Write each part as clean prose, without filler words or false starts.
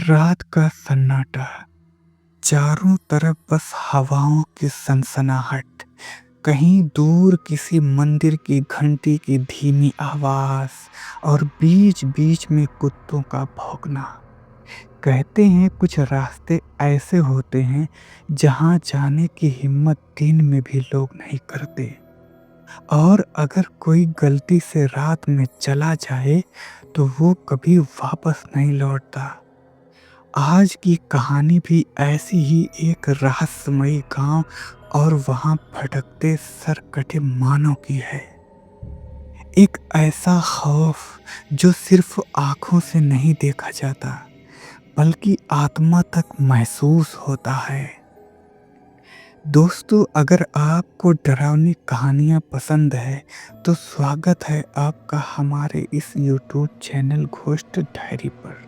रात का सन्नाटा, चारों तरफ बस हवाओं की सनसनाहट, कहीं दूर किसी मंदिर की घंटी की धीमी आवाज और बीच बीच में कुत्तों का भौंकना। कहते हैं कुछ रास्ते ऐसे होते हैं जहां जाने की हिम्मत दिन में भी लोग नहीं करते, और अगर कोई गलती से रात में चला जाए तो वो कभी वापस नहीं लौटता। आज की कहानी भी ऐसी ही एक रहस्यमयी गांव और वहां भटकते सरकटे मानव की है। एक ऐसा खौफ जो सिर्फ आंखों से नहीं देखा जाता, बल्कि आत्मा तक महसूस होता है। दोस्तों, अगर आपको डरावनी कहानियां पसंद है तो स्वागत है आपका हमारे इस YouTube चैनल घोस्ट डायरी पर।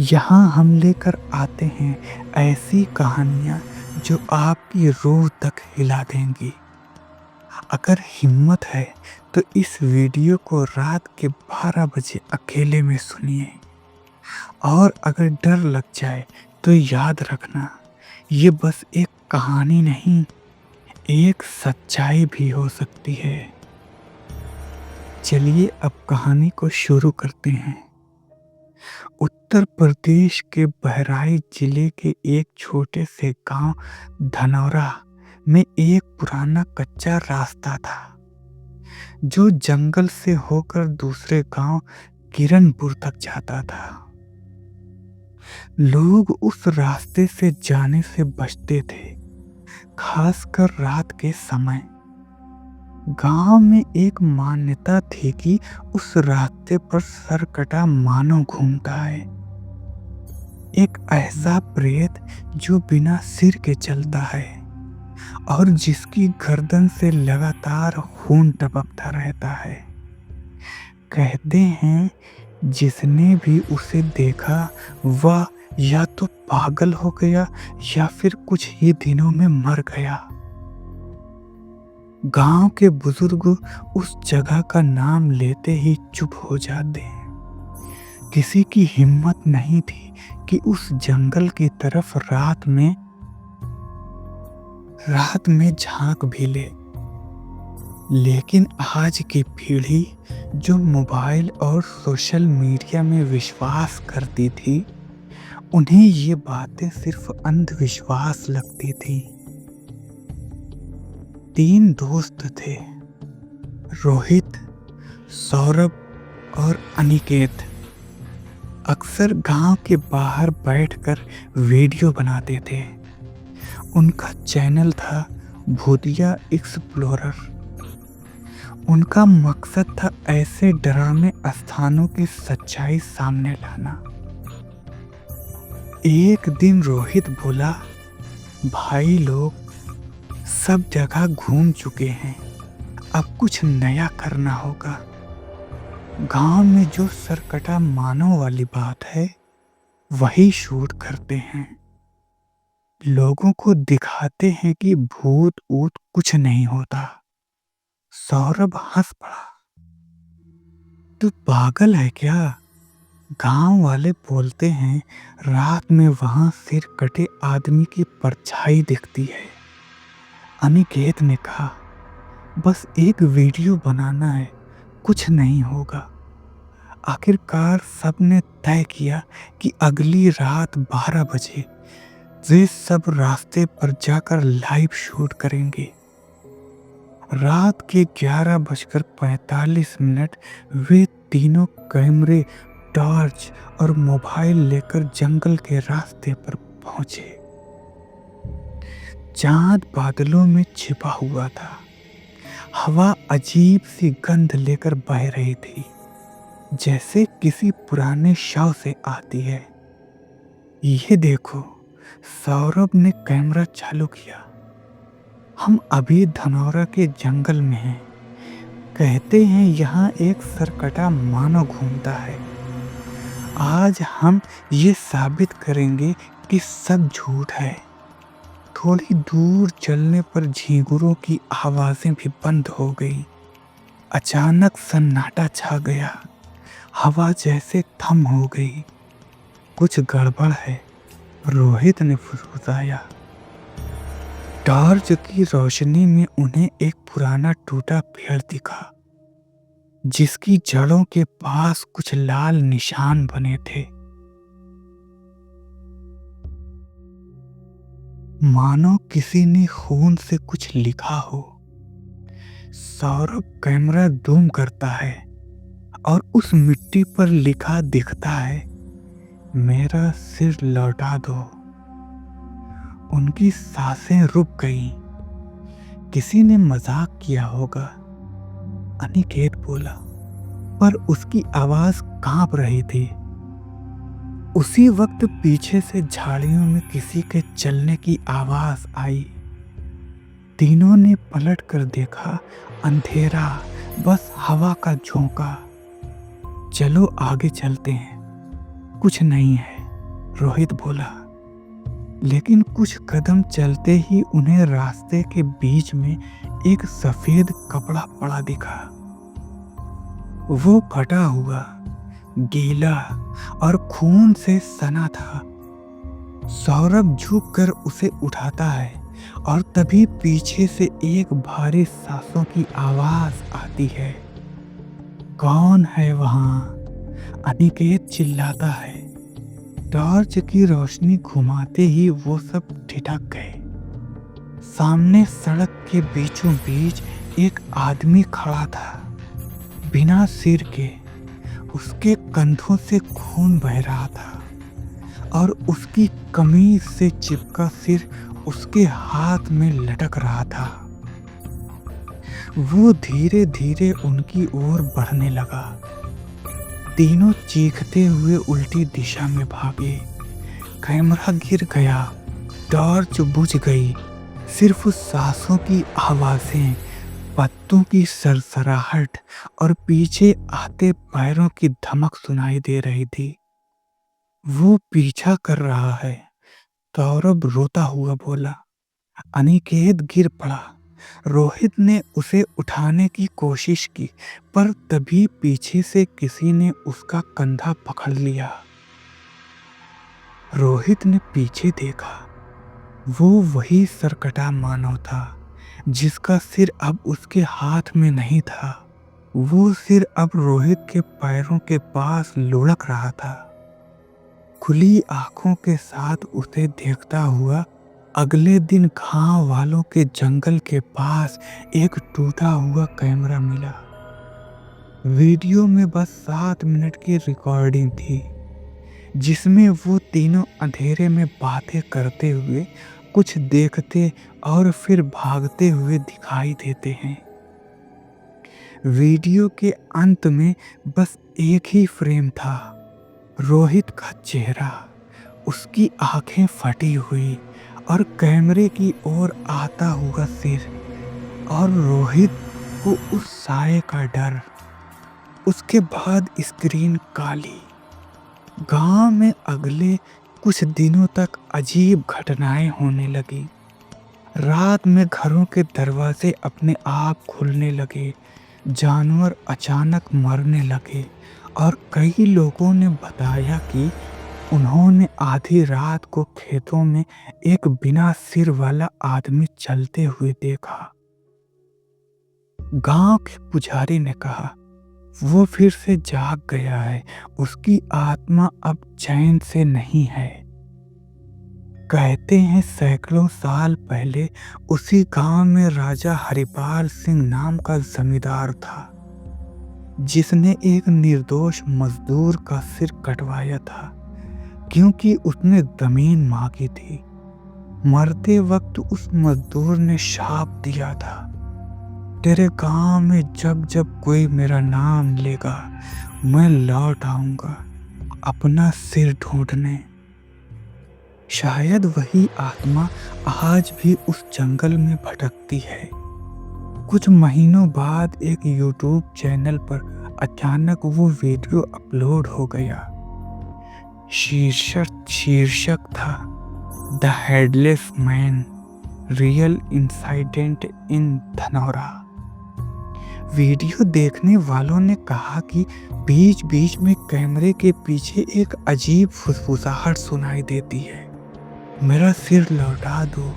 यहाँ हम लेकर आते हैं ऐसी कहानियाँ जो आपकी रूह तक हिला देंगी। अगर हिम्मत है तो इस वीडियो को रात के 12 बजे अकेले में सुनिए, और अगर डर लग जाए तो याद रखना, ये बस एक कहानी नहीं, एक सच्चाई भी हो सकती है। चलिए अब कहानी को शुरू करते हैं। उत्तर प्रदेश के बहराइच जिले के एक छोटे से गांव धनौरा में एक पुराना कच्चा रास्ता था जो जंगल से होकर दूसरे गांव किरणपुर तक जाता था। लोग उस रास्ते से जाने से बचते थे, खासकर रात के समय। गांव में एक मान्यता थी कि उस रास्ते पर सरकटा मानव घूमता है, एक ऐसा प्रेत जो बिना सिर के चलता है और जिसकी गर्दन से लगातार खून टपकता रहता है। कहते हैं जिसने भी उसे देखा वह या तो पागल हो गया या फिर कुछ ही दिनों में मर गया। गांव के बुजुर्ग उस जगह का नाम लेते ही चुप हो जाते हैं। किसी की हिम्मत नहीं थी कि उस जंगल की तरफ रात में झांक भी ले। लेकिन आज की पीढ़ी जो मोबाइल और सोशल मीडिया में विश्वास करती थी, उन्हें ये बातें सिर्फ अंधविश्वास लगती थी। 3 दोस्त थे, रोहित, सौरभ और अनिकेत। अक्सर गांव के बाहर बैठकर वीडियो बनाते थे। उनका चैनल था भूतिया एक्सप्लोरर। उनका मकसद था ऐसे डरावने स्थानों की सच्चाई सामने लाना। एक दिन रोहित बोला, भाई लोग सब जगह घूम चुके हैं, अब कुछ नया करना होगा। गांव में जो सरकटा मानव वाली बात है वही शूट करते हैं। लोगों को दिखाते हैं कि भूत ऊत कुछ नहीं होता। सौरभ हंस पड़ा, तू पागल है क्या? गांव वाले बोलते हैं रात में वहां सिर कटे आदमी की परछाई दिखती है। अनिकेत ने कहा, बस एक वीडियो बनाना है, कुछ नहीं होगा। आखिरकार सबने तय किया कि अगली रात 12 बजे वे सब रास्ते पर जाकर लाइव शूट करेंगे। रात के 11:45 वे तीनों कैमरे, टॉर्च और मोबाइल लेकर जंगल के रास्ते पर पहुंचे। चांद बादलों में छिपा हुआ था। हवा अजीब सी गंध लेकर बह रही थी, जैसे किसी पुराने शव से आती है। ये देखो, सौरभ ने कैमरा चालू किया, हम अभी धनौरा के जंगल में हैं। कहते हैं यहाँ एक सरकटा मानव घूमता है। आज हम ये साबित करेंगे कि सब झूठ है। थोड़ी दूर चलने पर झींगुरों की आवाजें भी बंद हो गई। अचानक सन्नाटा छा गया, हवा जैसे थम हो गई। कुछ गड़बड़ है, रोहित ने फुसफुसाया। टॉर्च की रोशनी में उन्हें एक पुराना टूटा पेड़ दिखा, जिसकी जड़ों के पास कुछ लाल निशान बने थे, मानो किसी ने खून से कुछ लिखा हो। सौरभ कैमरा जूम करता है और उस मिट्टी पर लिखा दिखता है, मेरा सिर लौटा दो। उनकी सांसें रुक गईं। किसी ने मजाक किया होगा, अनिकेत बोला, पर उसकी आवाज कांप रही थी। उसी वक्त पीछे से झाड़ियों में किसी के चलने की आवाज आई। तीनों ने पलट कर देखा, अंधेरा, बस हवा का झोंका। चलो आगे चलते हैं, कुछ नहीं है, रोहित बोला। लेकिन कुछ कदम चलते ही उन्हें रास्ते के बीच में एक सफेद कपड़ा पड़ा दिखा। वो फटा हुआ, गीला और खून से सना था। सौरभ झुककर उसे उठाता है और तभी पीछे से एक भारी सांसों की आवाज आती है। कौन है वहां? अनिकेत चिल्लाता है। टॉर्च की रोशनी घुमाते ही वो सब ठिठक गए। सामने सड़क के बीचों बीच एक आदमी खड़ा था, बिना सिर के। उसके कंधों से खून बह रहा था और उसकी कमीज से चिपका सिर उसके हाथ में लटक रहा था। वो धीरे धीरे उनकी ओर बढ़ने लगा। तीनों चीखते हुए उल्टी दिशा में भागे। कैमरा गिर गया, टॉर्च बुझ गई। सिर्फ सांसों की आवाजें, पत्तों की सरसराहट और पीछे आते पैरों की धमक सुनाई दे रही थी। वो पीछा कर रहा है, सौरभ रोता हुआ बोला। अनिकेत गिर पड़ा। रोहित ने उसे उठाने की कोशिश की, पर तभी पीछे से किसी ने उसका कंधा पकड़ लिया। रोहित ने पीछे देखा। वो वही सरकटा मानव था, जिसका सिर अब उसके हाथ में नहीं था। वो सिर अब रोहित के पैरों के पास लुढ़क रहा था। खुली आंखों के साथ उसे देखता हुआ अगले दिन गांव वालों के जंगल के पास एक टूटा हुआ कैमरा मिला। वीडियो में बस 7 मिनट की रिकॉर्डिंग थी, जिसमें वो तीनों अंधेरे में बातें करते हुए कुछ देखते और फिर भागते हुए दिखाई देते हैं। वीडियो के अंत में बस एक ही फ्रेम था, रोहित का चेहरा, उसकी आंखें फटी हुई और कैमरे की ओर आता हुआ सिर, और रोहित को उस साए का डर। उसके बाद स्क्रीन काली। गांव में अगले कुछ दिनों तक अजीब घटनाएं होने लगी। रात में घरों के दरवाजे अपने आप खुलने लगे, जानवर अचानक मरने लगे और कई लोगों ने बताया कि उन्होंने आधी रात को खेतों में एक बिना सिर वाला आदमी चलते हुए देखा। गांव के पुजारी ने कहा, वो फिर से जाग गया है, उसकी आत्मा अब चैन से नहीं है। कहते हैं सैकड़ों साल पहले उसी गांव में राजा हरिपाल सिंह नाम का जमींदार था, जिसने एक निर्दोष मजदूर का सिर कटवाया था, क्योंकि उसने जमीन मांगी थी। मरते वक्त उस मजदूर ने शाप दिया था, तेरे गांव में जब जब कोई मेरा नाम लेगा, मैं लौट आऊंगा अपना सिर ढूंढने। शायद वही आत्मा आज भी उस जंगल में भटकती है। कुछ महीनों बाद एक यूट्यूब चैनल पर अचानक वो वीडियो अपलोड हो गया। शीर्षक था the headless man, real incident in Dhanaura. Video देखने वालों ने कहा कि बीच बीच में कैमरे के पीछे एक अजीब फुसफुसाहट सुनाई देती है, मेरा सिर लौटा दो।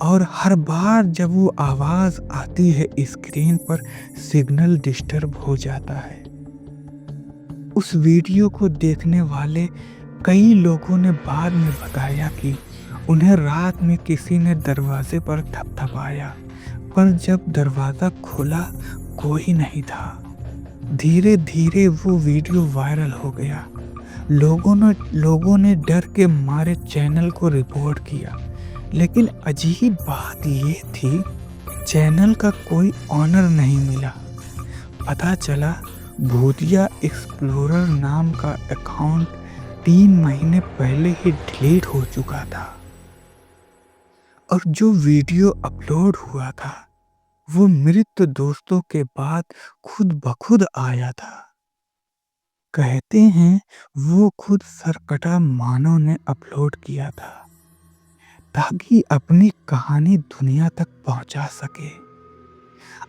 और हर बार जब वो आवाज आती है स्क्रीन पर सिग्नल डिस्टर्ब हो जाता है। उस वीडियो को देखने वाले कई लोगों ने बाद में बताया कि उन्हें रात में किसी ने दरवाजे पर थपथपाया, पर जब दरवाजा खोला कोई नहीं था। धीरे धीरे वो वीडियो वायरल हो गया। लोगों ने डर के मारे चैनल को रिपोर्ट किया, लेकिन अजीब बात ये थी, चैनल का कोई ऑनर नहीं मिला। पता चला भूतिया एक्सप्लोरर नाम का अकाउंट 3 महीने पहले ही डिलीट हो चुका था, और जो वीडियो अपलोड हुआ था वो मृत दोस्तों के बाद खुद ब खुद आया था। कहते हैं वो खुद सरकटा मानव ने अपलोड किया था, ताकि अपनी कहानी दुनिया तक पहुंचा सके।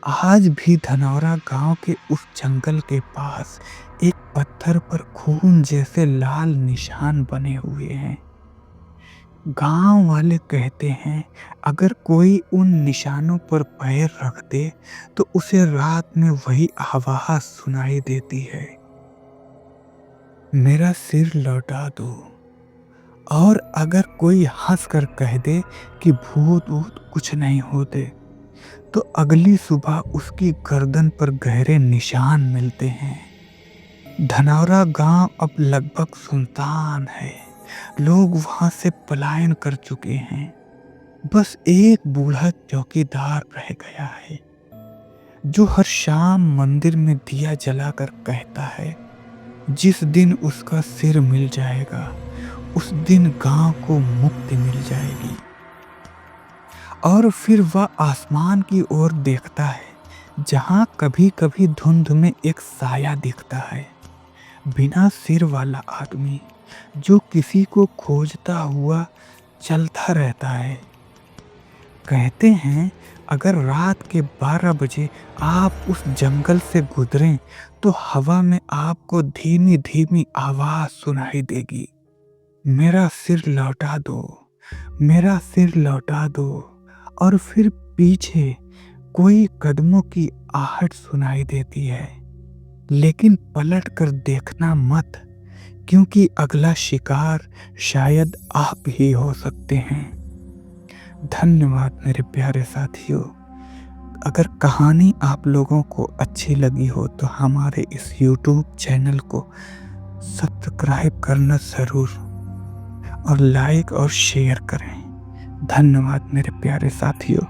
आज भी धनौरा गांव के उस जंगल के पास एक पत्थर पर खून जैसे लाल निशान बने हुए हैं। गांव वाले कहते हैं अगर कोई उन निशानों पर पैर रख दे तो उसे रात में वही आवाज सुनाई देती है, मेरा सिर लौटा दो। और अगर कोई हंसकर कह दे कि भूत वूत कुछ नहीं होते, तो अगली सुबह उसकी गर्दन पर गहरे निशान मिलते हैं। धनौरा गांव अब लगभग सुनसान है, लोग वहां से पलायन कर चुके हैं। बस एक बूढ़ा चौकीदार रह गया है, जो हर शाम मंदिर में दिया जलाकर कहता है, जिस दिन उसका सिर मिल जाएगा उस दिन गांव को मुक्ति मिल जाएगी। और फिर वह आसमान की ओर देखता है, जहां कभी कभी धुंध में एक साया दिखता है, बिना सिर वाला आदमी जो किसी को खोजता हुआ चलता रहता है। कहते हैं अगर रात के 12 बजे आप उस जंगल से गुजरें तो हवा में आपको धीमी धीमी आवाज सुनाई देगी, मेरा सिर लौटा दो, मेरा सिर लौटा दो। और फिर पीछे कोई कदमों की आहट सुनाई देती है, लेकिन पलट कर देखना मत, क्योंकि अगला शिकार शायद आप ही हो सकते हैं। धन्यवाद मेरे प्यारे साथियों। अगर कहानी आप लोगों को अच्छी लगी हो तो हमारे इस YouTube चैनल को सब्सक्राइब करना ज़रूर, और लाइक और शेयर करें। धन्यवाद मेरे प्यारे साथियों।